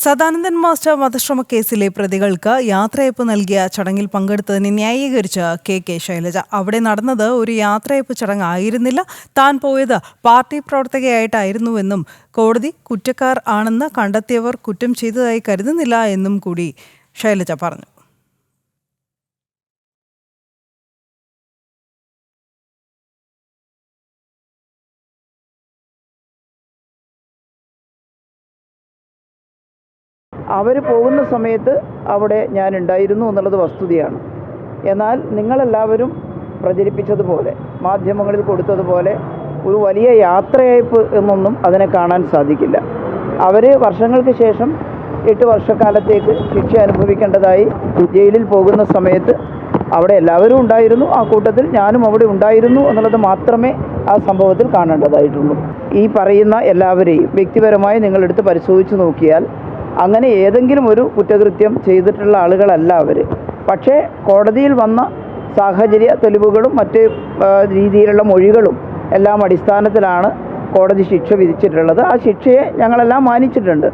Sadanandan master വധശ്രമ കേസിലെ പ്രതികൾക്ക് യാത്രയയപ്പ് നൽകിയ ചടങ്ങിൽ പങ്കെടുത്തതിനെ ന്യായീകരിച്ച കെ ശൈലജ. അവിടെ നടന്നത് ഒരു യാത്രയയപ്പ് ചടങ്ങായിരുന്നില്ല, താൻ പോയത് പാർട്ടി പ്രവർത്തകയായിട്ടായിരുന്നുവെന്നും കോടതി കുറ്റക്കാർ ആണെന്ന് കണ്ടെത്തിയവർ കുറ്റം ചെയ്തതായി കരുതുന്നില്ല എന്നും കൂടി ശൈലജ പറഞ്ഞു. അവർ പോകുന്ന സമയത്ത് അവിടെ ഞാൻ ഉണ്ടായിരുന്നു എന്നുള്ളത് വസ്തുതയാണ്. എന്നാൽ നിങ്ങളെല്ലാവരും പ്രചരിപ്പിച്ചതുപോലെ, മാധ്യമങ്ങളിൽ കൊടുത്തതുപോലെ ഒരു വലിയ യാത്രയയപ്പ് എന്നൊന്നും അതിനെ കാണാൻ സാധിക്കില്ല. അവർ വർഷങ്ങൾക്ക് ശേഷം 8 വർഷക്കാലത്തേക്ക് ശിക്ഷ അനുഭവിക്കേണ്ടതായി ജയിലിൽ പോകുന്ന സമയത്ത് അവിടെ എല്ലാവരും ഉണ്ടായിരുന്നു. ആ കൂട്ടത്തിൽ ഞാനും അവിടെ ഉണ്ടായിരുന്നു എന്നുള്ളത് മാത്രമേ ആ സംഭവത്തിൽ കാണേണ്ടതായിട്ടുള്ളൂ. ഈ പറയുന്ന എല്ലാവരെയും വ്യക്തിപരമായി നിങ്ങളെടുത്ത് പരിശോധിച്ച് നോക്കിയാൽ അങ്ങനെ ഏതെങ്കിലും ഒരു കുറ്റകൃത്യം ചെയ്തിട്ടുള്ള ആളുകളല്ല അവർ. പക്ഷേ കോടതിയിൽ വന്ന സാഹചര്യ തെളിവുകളും മറ്റ് രീതിയിലുള്ള മൊഴികളും എല്ലാം അടിസ്ഥാനത്തിലാണ് കോടതി ശിക്ഷ വിധിച്ചിട്ടുള്ളത്. ആ ശിക്ഷയെ ഞങ്ങളെല്ലാം മാനിച്ചിട്ടുണ്ട്.